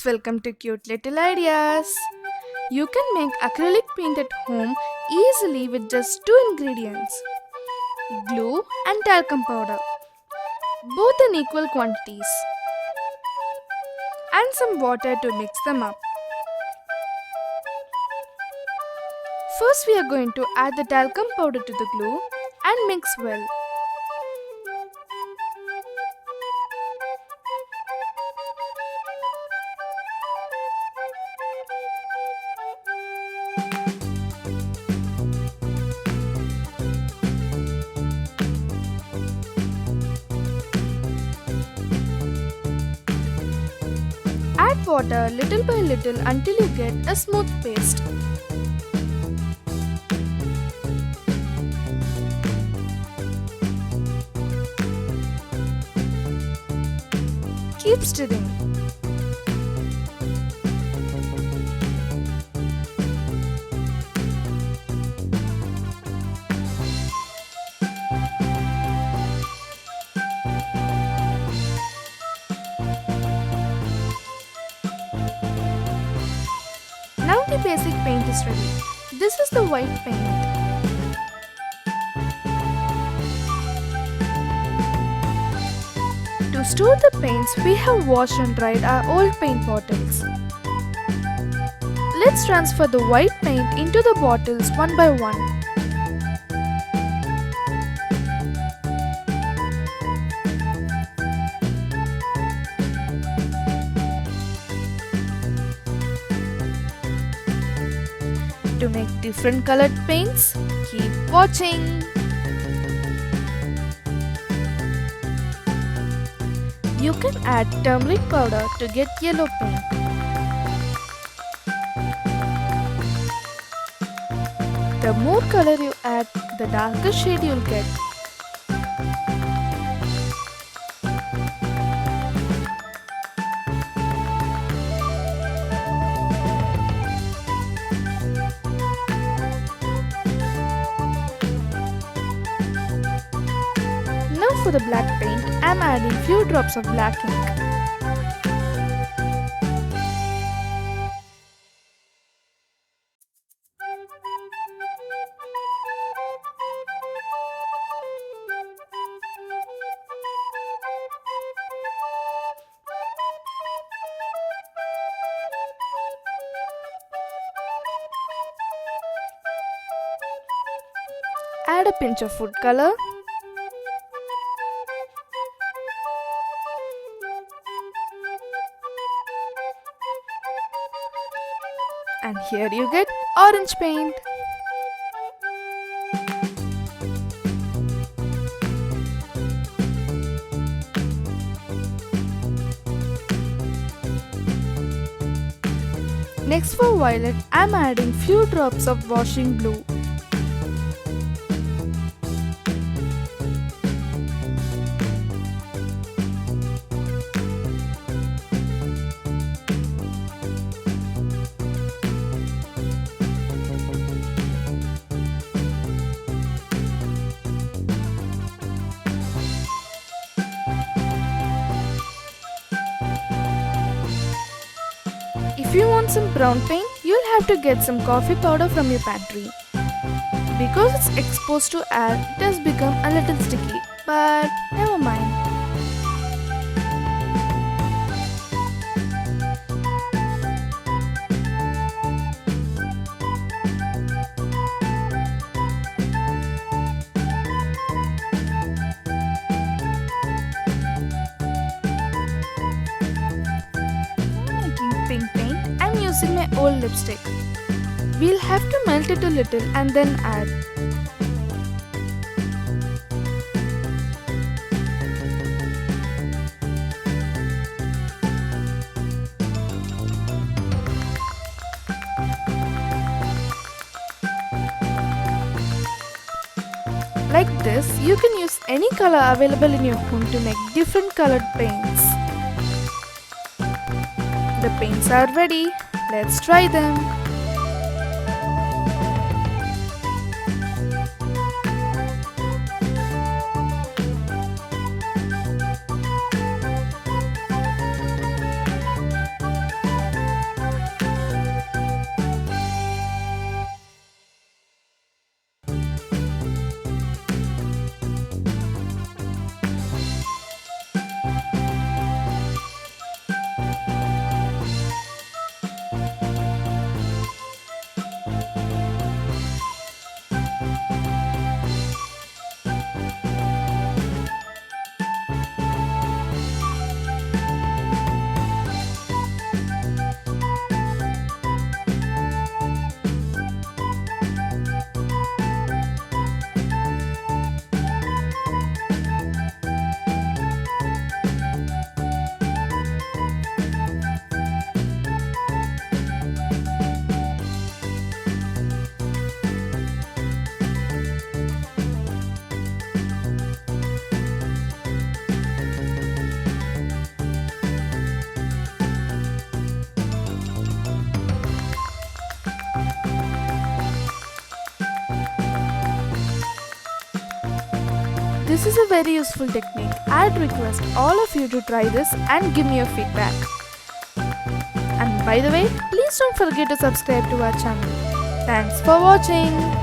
friends, welcome to Cute Little Ideas. You can make acrylic paint at home easily with just two ingredients, glue and talcum powder, both in equal quantities, and some water to mix them up. First, we are going to add the talcum powder to the glue and mix well. Add water little by little until you get a smooth paste. Keep stirring. Now the basic paint is ready. This is the white paint. To store the paints, we have washed and dried our old paint bottles. Let's transfer the white paint into the bottles one by one. To make different colored paints, keep watching. You can add turmeric powder to get yellow paint. The more color you add, the darker shade you'll get. Now for the black paint, I'm adding few drops of black ink. Add a pinch of food color. And here you get orange paint. Next for violet, I'm adding few drops of washing blue. If you want some brown paint, you'll have to get some coffee powder from your pantry. Because it's exposed to air, it has become a little sticky, but never mind. Pink paint, I'm using my old lipstick. We'll have to melt it a little and then add. Like this, you can use any color available in your home to make different colored paints. The paints are ready. Let's try them. This is a very useful technique. I'd request all of you to try this and give me your feedback. And by the way, please don't forget to subscribe to our channel. Thanks for watching.